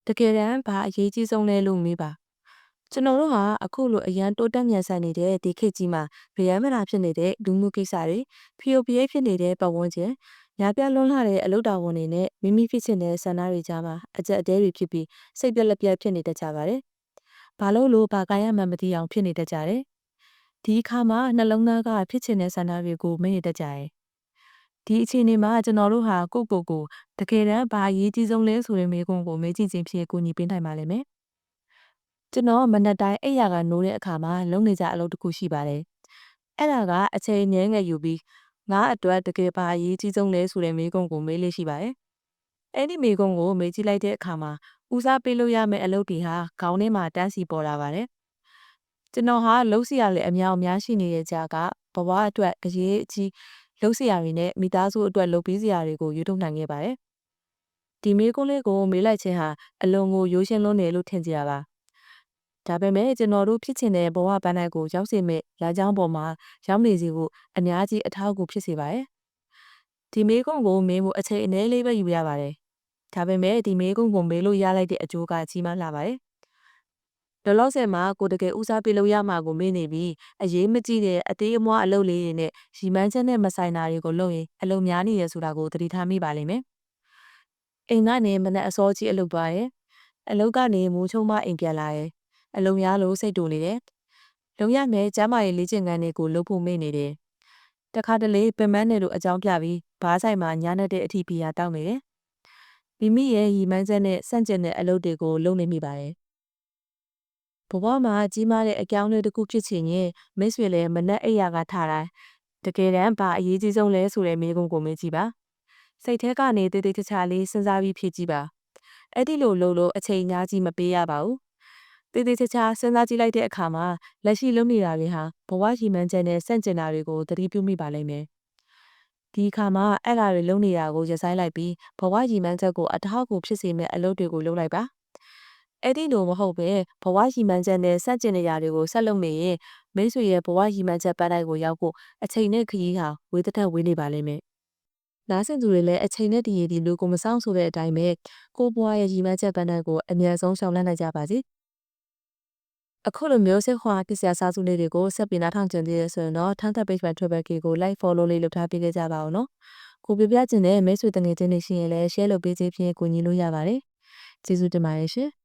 တကယ်တမ်းဘာအရေးကြီးဆုံးလဲလို့မေးပါကျွန်တော်တို့ဟာအခုလိုအရန်တိုးတက်မြန်ဆန်နေတဲ့ဒီခေတ်ကြီးမှာဗျမ်းမနာဖြစ်နေတဲ့လူမှုကိစ္စတွေဖီယိုဖီရဲဖြစ်နေတဲ့ပတ်ဝန်းကျင်ညာပြလွန်းလာတဲ့အလုပ်တာဝန်တွေနဲ့မိမိဖြစ်ချင်တဲ့ဆန္ဒတွေကြားမှာအကြက်အတဲတွေဖြစ်ပြီးစိတ်ပြက်လက်ပြက်ဖြစ်နေတတ်ကြပါတယ်။ဘာလို့ဘာကိုင်းရမှန်းမသိအောင်ဖြစ်နေတတ်ကြတယ်။ဒီအခါမှာနှလုံးသားကဖြစ်ချင်တဲ့ဆန္ဒတွေကိုမေ့နေတတ်ကြတယ်။ဒီအခြေအနေမှာကျွန်တော်တို့ဟာကိုတကယ်တမ်းဘာအရေးကြီးဆုံးလဲဆိုတဲ့မေးခွန်းကိုမေးကြည့်ခြင်းဖြင့်ကူညီပေးနိုင်ပါလိမ့်မယ်။ကျွန်တော်မနက်တိုင်းအိပ်ရာကနိုးတဲ့အခါမှာလုံနေကြအလုပ်တစ်ခုရှိပါတယ်။အဲ့ဒါကအချိန်ငယ်ငယ်ယူပြီးငါအတွက်တကယ်ဘာအရေးကြီးဆုံးလဲဆိုတဲ့မေးခွန်းကိုမေးလေးရှိပါတယ်။အဲ့ဒီမေးခွန်းကိုမေးကြည့်လိုက်တဲ့အခါမှာဦးစားပေးလို့ရမယ့်အလုပ်တွေဟာခေါင်းထဲမှာတန်းစီပေါ်လာပါတယ်။ကျွန်တော်ဟာလှုပ်ရှားလေအများအများရှိနေတဲ့ကြားကဘဝအတွက်အရေးအကြီးလှုပ်ရှားရည်နဲ့မိသားစုအတွက်လုပ်ပေးစရာတွေကိုယူထုတ်နိုင်ခဲ့ပါတယ်။ဒီမေးခွန်းလေးကိုမေးလိုက်ခြင်းဟာအလွန်ကိုရိုးရှင်းလွန်းတယ်လို့ထင်ကြရပါ။ဒါပေမဲ့ကျွန်တော်တို့ဖြစ်ချင်တဲ့ဘဝပန်းနိုင်ကိုရောက်စေမဲ့လမ်းကြောင်းပေါ်မှာရောက်နေစီဖို့အများကြီးအထောက်အကူဖြစ်စေပါတယ်။ဒီမေးခွန်းကိုမေးဖို့အချိန်အနည်းလေးပဲယူရပါတယ်။ဒါပေမဲ့ဒီမေးခွန်းကိုမေးလို့ရလိုက်တဲ့အကျိုးကကြီးမားလာပါတယ်။လောလောဆယ်မှာကိုတကယ်ဦးစားပေးလို့ရမှာကိုမေ့နေပြီးအရေးမကြီးတဲ့အသေးအမွှားအလုပ်လေးတွေနဲ့ရီမန်းချက်နဲ့မဆိုင်တာတွေကိုလုပ်ရင်အလုပ်များနေရဆိုတာကိုသတိထားမိပါလိမ့်မယ်။အိမ်ကနေမနက်အစောကြီးအလုပ်သွားရဲ။အလုပ်ကနေမိုးချုံမှအိမ်ပြန်လာရဲ။အလုပ်များလို့စိတ်တူနေတယ်။လုံရမယ်ကျမ်းမာရေးလေ့ကျင့်ခန်းတွေကိုလုပ်ဖို့မေ့နေတယ်။တခါတလေပင်မနဲ့တို့အကြောင်းပြပြီးဘားဆိုင်မှာညာနဲ့တဲ့အထိဘီယာတောက်နေတယ်။မိမိရဲ့ရီမန်းချက်နဲ့စန့်ကျင်တဲ့အလုပ်တွေကိုလုပ်နေမိပါတယ်။ဘဝမှာကြီးမားတဲ့အကြောင်းလေးတစ်ခုဖြစ်ချင်ရင်မိတ်ဆွေလည်းမနက်အိယာကထားတိုင်းတကယ်တမ်းဘာအရေးကြီးဆုံးလဲဆိုတဲ့မေးခွန်းကိုမေးကြည့်ပါ။စိတ်ထဲကနေတေးသေးချာချာလေးစဉ်းစားပြီးဖြေကြည့်ပါ။အဲ့ဒီလိုလုပ်လို့အချိန်အများကြီးမပေးရပါဘူး။တေးသေးချာချာစဉ်းစားကြည့်လိုက်တဲ့အခါမှာလက်ရှိလုပ်နေတာတွေဟာဘဝရီမန်းချက်နဲ့စန့်ကျင်တာတွေကိုသတိပြုမိပါလိမ့်မယ်။ဒီအခါမှာအဲ့ဒါတွေလုပ်နေတာကိုရပ်ဆိုင်းလိုက်ပြီးဘဝရီမန်းချက်ကိုအထောက်အကူဖြစ်စေမယ့်အလုပ်တွေကိုလုပ်လိုက်ပါ။အဲ့ဒီလိုမဟုတ်ပဲဘဝရီမန်းချက်နဲ့စန့်ကျင်နေရာတွေကိုဆက်လုပ်နေရင်မိတ်ဆွေရဲ့ဘဝရီမန်းချက်ပန်းတိုင်းကိုရောက်ဖို့အချိန်နဲ့ခရီးဟာဝေးသက်ဝေးနေပါလိမ့်မယ်။နားဆင်သူတွေလည်းအချိန်နဲ့တည်ရည်ဒီလူကိုမဆောင်ဆိုတဲ့အတိုင်းပဲကိုဘွားရဲ့ရီမန်းချက်ပန်းတိုင်းကိုအမြန်ဆုံးရှောင်လန်းနိုင်ကြပါစေ။အခုလိုမျိုးစစ်ခွာကိစ္စစာစုလေးတွေကိုဆက်ပြီးနားထောင်ကြသေးရဆိုရင်တော့ထန်းသက် page မှာ Travel K ကို like follow လေးလုပ်ထားပေးကြပါဦးနော်။ကိုပြပြချင်တဲ့မိတ်ဆွေတငယ်ချင်းတွေရှိရင်လည်း share လုပ်ပေးခြင်းဖြင့်ကူညီလို့ရပါတယ်။ကျေးဇူးတင်ပါတယ်ရှင်။